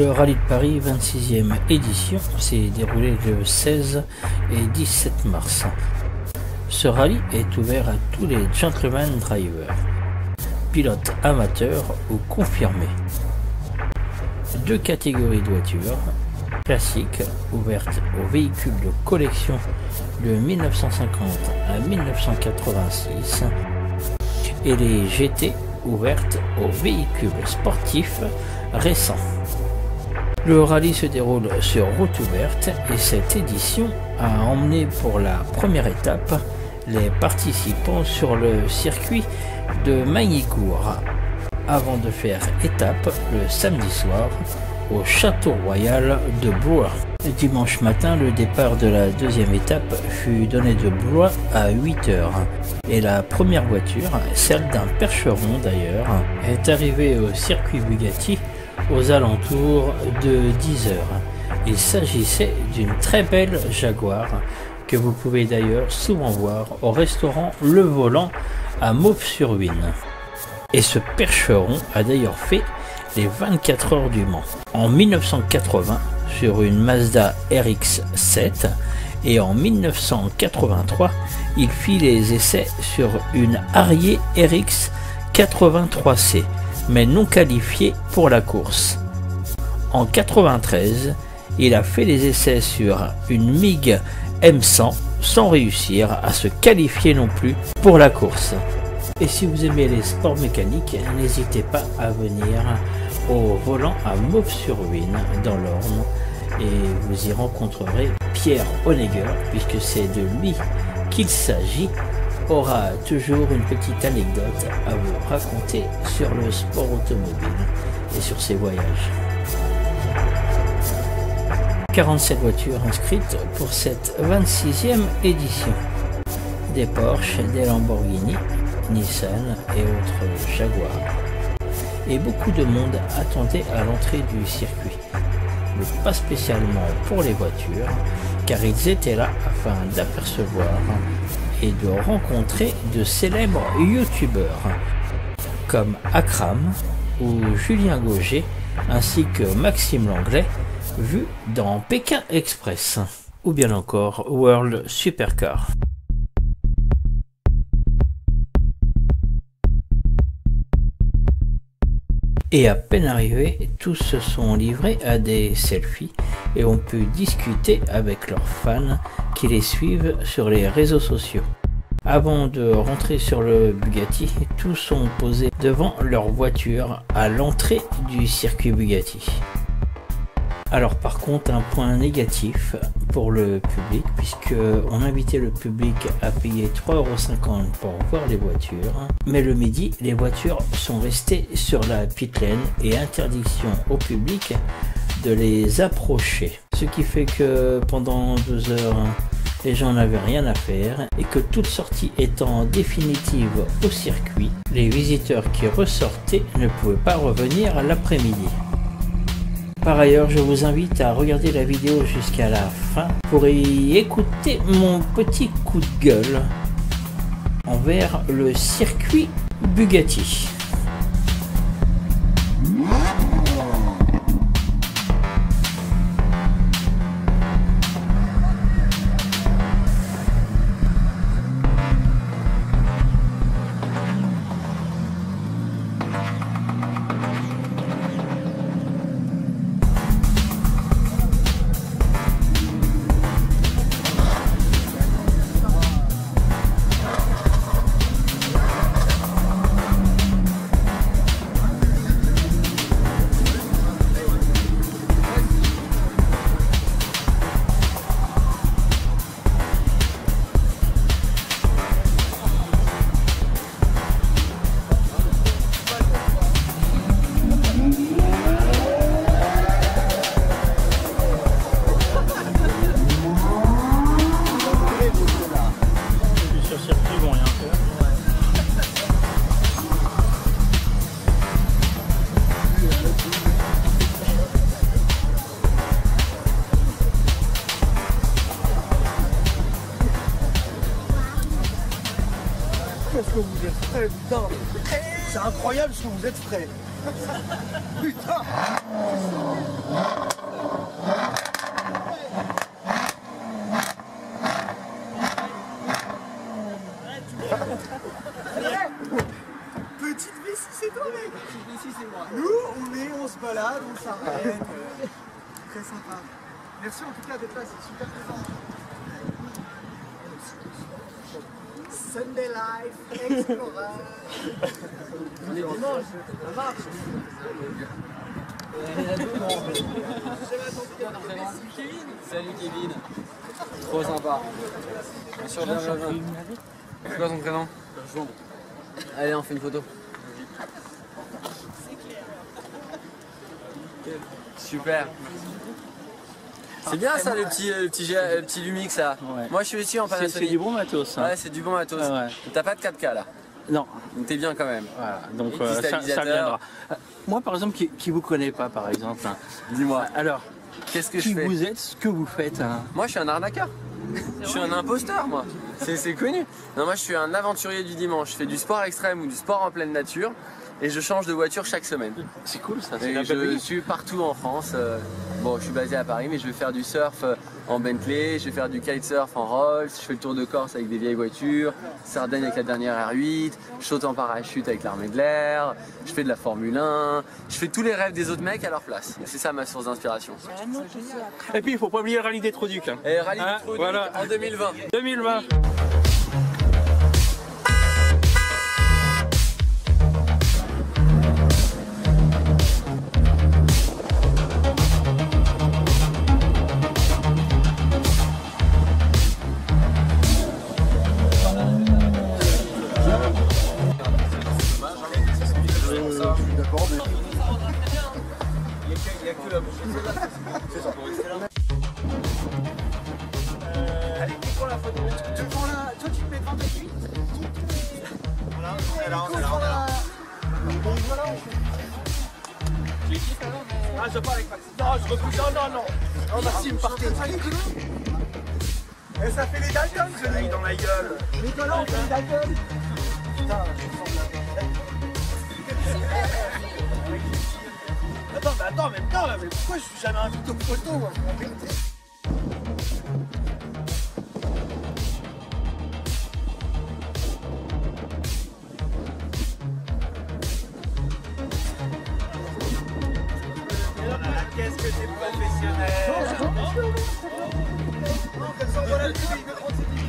Le Rallye de Paris 26e édition s'est déroulé le 16 et 17 mars. Ce rallye est ouvert à tous les gentleman drivers, pilotes amateurs ou confirmés. Deux catégories de voitures, classiques ouvertes aux véhicules de collection de 1950 à 1986 et les GT ouvertes aux véhicules sportifs récents. Le rallye se déroule sur route ouverte et cette édition a emmené pour la première étape les participants sur le circuit de Magny-Cours avant de faire étape le samedi soir au Château Royal de Blois. Dimanche matin, le départ de la deuxième étape fut donné de Blois à 8 h et la première voiture, celle d'un percheron d'ailleurs, est arrivée au circuit Bugatti aux alentours de 10 h. Il s'agissait d'une très belle Jaguar que vous pouvez d'ailleurs souvent voir au restaurant Le Volant à Mauves-sur-Huisne. Et ce percheron a d'ailleurs fait les 24 heures du Mans en 1980 sur une Mazda RX-7 et en 1983 il fit les essais sur une Harrier RX 83C mais non qualifiée pour la course. En 93, il a fait les essais sur une MiG M100 sans réussir à se qualifier non plus pour la course. Et si vous aimez les sports mécaniques, n'hésitez pas à venir au Volant à Mauves-sur-Huisne dans l'Orne et vous y rencontrerez Pierre Honegger, puisque c'est de lui qu'il s'agit, aura toujours une petite anecdote à vous raconter sur le sport automobile et sur ses voyages. 47 voitures inscrites pour cette 26e édition. Des Porsche, des Lamborghini, Nissan et autres Jaguar. Et beaucoup de monde attendait à l'entrée du circuit. Mais pas spécialement pour les voitures, car ils étaient là afin d'apercevoir et de rencontrer de célèbres youtubeurs comme Akram ou Julien Gauger ainsi que Maxime Langlais vu dans Pékin Express ou bien encore World Supercar. Et à peine arrivés, tous se sont livrés à des selfies et ont pu discuter avec leurs fans qui les suivent sur les réseaux sociaux. Avant de rentrer sur le Bugatti, tous sont posés devant leur voiture à l'entrée du circuit Bugatti. Alors par contre, un point négatif pour le public, puisqu'on invitait le public à payer 3,50 € pour voir les voitures. Mais le midi, les voitures sont restées sur la pit lane et interdiction au public de les approcher. Ce qui fait que pendant 2 heures, les gens n'avaient rien à faire et que toute sortie étant définitive au circuit, les visiteurs qui ressortaient ne pouvaient pas revenir l'après-midi. Par ailleurs, je vous invite à regarder la vidéo jusqu'à la fin pour y écouter mon petit coup de gueule envers le circuit Bugatti. Qu'est-ce que vous êtes frais, putain! C'est incroyable ce que vous êtes frais! Putain. Petite vessie, c'est toi, mec. Petite vessie, c'est moi. Nous, on se balade, on s'arrête. Très sympa. Merci en tout cas d'être là, c'est super présent. Sunday Life, Explorer. On est dimanche, ça marche. Salut Kevin. Trop sympa. Bien sûr, bien. C'est quoi ton prénom? Jean. Allez, on fait une photo. Super. C'est bien ça le petit Lumix là. Ouais. Moi je suis ici en Panasonic. C'est du bon matos. Hein. Ouais, c'est du bon matos. Ouais. T'as pas de 4K là? Non. Donc t'es bien quand même. Voilà. Donc ça viendra. Moi par exemple qui vous connaît pas par exemple. Hein. Dis-moi. Alors, qu'est-ce que je fais? Qui vous êtes, ce que vous faites. Hein. Moi je suis un arnaqueur. Je suis un imposteur moi. C'est connu. Non, moi je suis un aventurier du dimanche. Je fais du sport extrême ou du sport en pleine nature. Et je change de voiture chaque semaine. C'est cool ça. Et je suis partout en France. Bon, je suis basé à Paris, mais je vais faire du surf en Bentley, je vais faire du kitesurf en Rolls, je fais le tour de Corse avec des vieilles voitures, Sardaigne avec la dernière R8, je saute en parachute avec l'armée de l'air, je fais de la Formule 1, je fais tous les rêves des autres mecs à leur place. C'est ça ma source d'inspiration. Et puis il faut pas oublier le rallye des Trous-Ducs. Hein. Et rallye des Trous-Ducs voilà. En 2020. 2020. Allez, prends la photo. Toi, tu te mets devant ta cuisse. Voilà, on est là. Bon, voilà, on fait. Tu les kiffes alors? Ah, je parle avec Maxime. Non, je repousse. Non. Oh, Maxime, partez. Et ça fait les Dalton, ce nez dans la gueule. Nicolas, on fait les Dalton. Putain, Attends, mais pourquoi je suis jamais invité aux photos moi? Qu'est-ce que t'es professionnel! Comme ça, voilà le public de 37 minutes.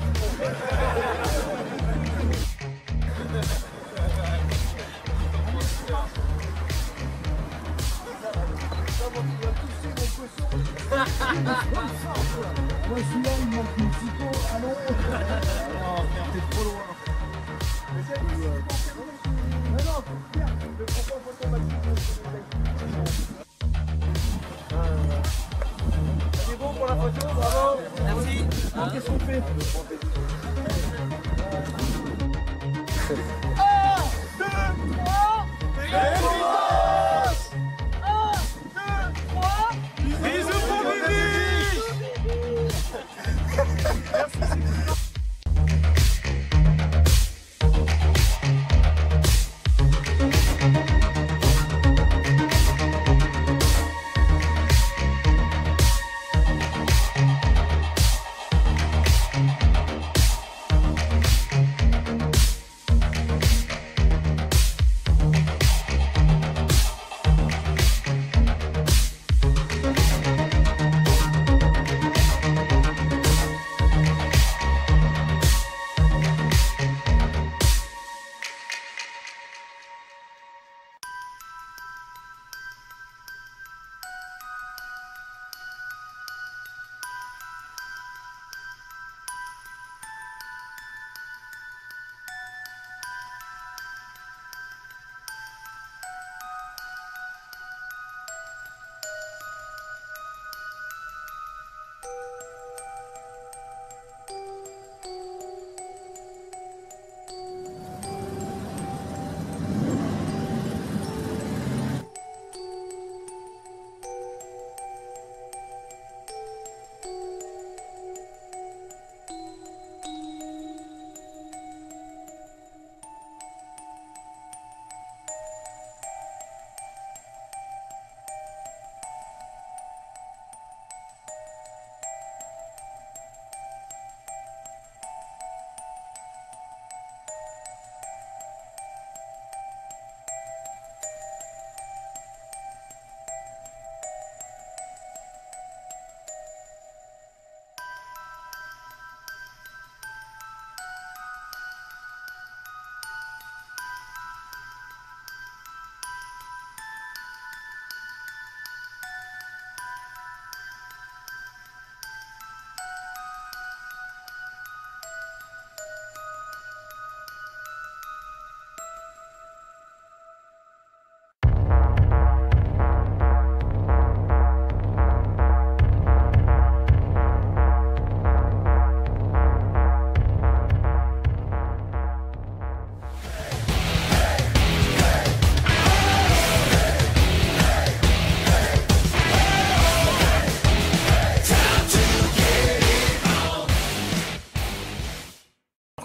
Moi je suis là, il manque une psycho, allons. Non, frère, t'es trop loin. Mais non, frère, ne prends pas en photo ma psycho. C'est bon pour la photo, bravo. Merci. Qu'est-ce qu'on fait? 1, 2, 3, et bisous pour Bibi.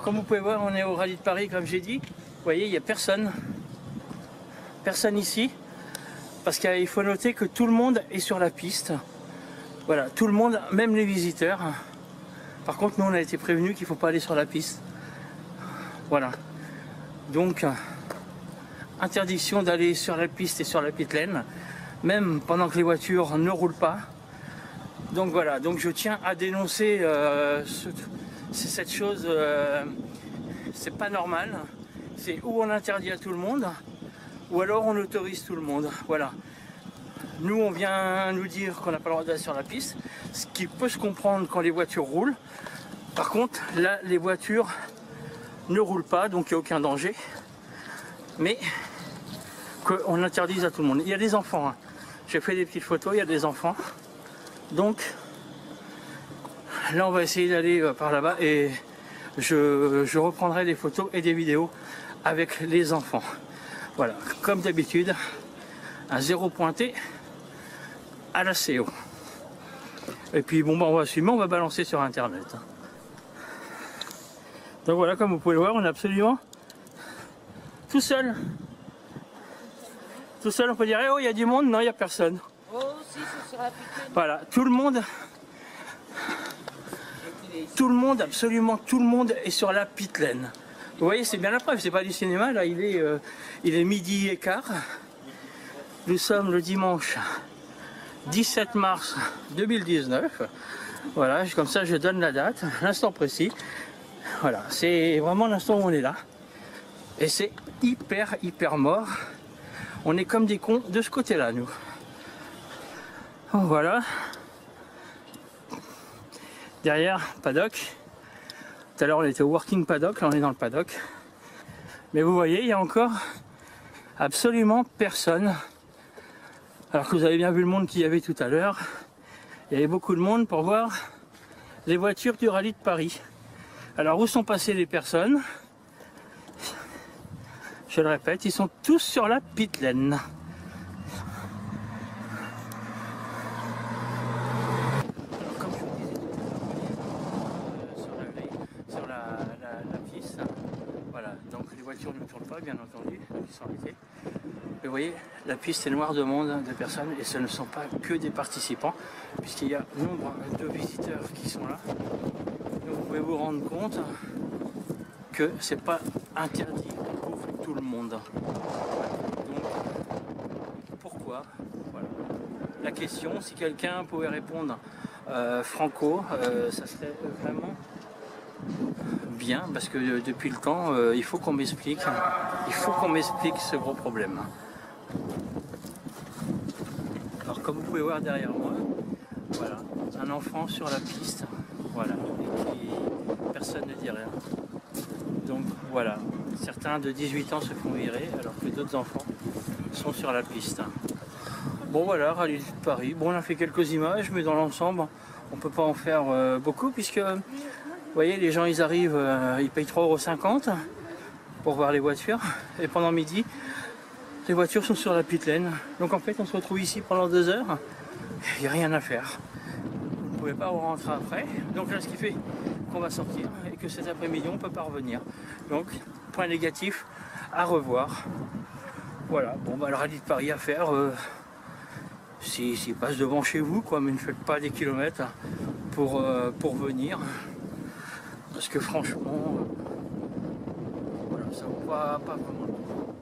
comme vous pouvez voir, on est au rallye de Paris, comme j'ai dit. Vous voyez, il n'y a personne. Personne ici. Parce qu'il faut noter que tout le monde est sur la piste. Voilà, tout le monde, même les visiteurs. Par contre, nous, on a été prévenus qu'il ne faut pas aller sur la piste. Voilà. Donc, interdiction d'aller sur la piste et sur la pit lane, même pendant que les voitures ne roulent pas. Donc voilà, donc je tiens à dénoncer cette chose, c'est pas normal. C'est où on interdit à tout le monde, ou alors on autorise tout le monde. Voilà. Nous, on vient nous dire qu'on n'a pas le droit d'aller sur la piste, ce qui peut se comprendre quand les voitures roulent. Par contre, là, les voitures ne roulent pas, donc il n'y a aucun danger. Mais qu'on interdise à tout le monde. Il y a des enfants, hein. J'ai fait des petites photos, il y a des enfants. Donc, là, on va essayer d'aller par là-bas et je reprendrai des photos et des vidéos avec les enfants. Voilà, comme d'habitude, un 0 pointé à la CO. Et puis, bon, bah, on va suivre, on va balancer sur Internet. Donc voilà, comme vous pouvez le voir, on est absolument tout seul. Tout seul, on peut dire, eh oh, il y a du monde. Non, il n'y a personne. Oh, si, c'est sur la piquette. Voilà, tout le monde, absolument tout le monde est sur la pit lane. Vous voyez, c'est bien la preuve, c'est pas du cinéma, là, il est midi et quart. Nous sommes le dimanche 17 mars 2019. Voilà, comme ça, je donne la date, l'instant précis. Voilà, c'est vraiment l'instant où on est là. Et c'est hyper mort. On est comme des cons de ce côté-là, nous. Voilà. Derrière, paddock. Tout à l'heure, on était au working paddock. Là, on est dans le paddock. Mais vous voyez, il y a encore absolument personne. Alors que vous avez bien vu le monde qu'il y avait tout à l'heure. Il y avait beaucoup de monde pour voir les voitures du rallye de Paris. Alors, où sont passées les personnes ? Je le répète, ils sont tous sur la pit lane. Alors, comme je vous disais sur la piste, voilà, donc les voitures ne tournent pas, bien entendu, ils sont arrêtés. Et vous voyez, la piste est noire de monde, de personnes, et ce ne sont pas que des participants, puisqu'il y a nombre de visiteurs qui sont là. Donc vous pouvez vous rendre compte que c'est pas interdit pour tout le monde. Donc pourquoi? Voilà. La question, si quelqu'un pouvait répondre franco, ça serait vraiment bien, parce que depuis le temps, il faut qu'on m'explique ce gros problème. Alors comme vous pouvez voir derrière moi, voilà, un enfant sur la piste, voilà, et qui, personne ne dit rien. Donc voilà, certains de 18 ans se font virer alors que d'autres enfants sont sur la piste. Bon voilà, rallye de Paris. Bon, on a fait quelques images, mais dans l'ensemble, on peut pas en faire beaucoup puisque, vous voyez, les gens ils arrivent, ils payent 3,50 € pour voir les voitures et pendant midi, les voitures sont sur la pit lane. Donc en fait, on se retrouve ici pendant 2 heures, il n'y a rien à faire. Vous ne pouvez pas rentrer après. Donc là, ce qui fait qu'on va sortir et que cet après-midi, on ne peut pas revenir. Donc, point négatif à revoir. Voilà, bon, bah, le rallye de Paris à faire. S'il passe devant chez vous, quoi, mais ne faites pas des kilomètres pour venir. Parce que franchement, voilà, ça vaut pas vraiment le coup.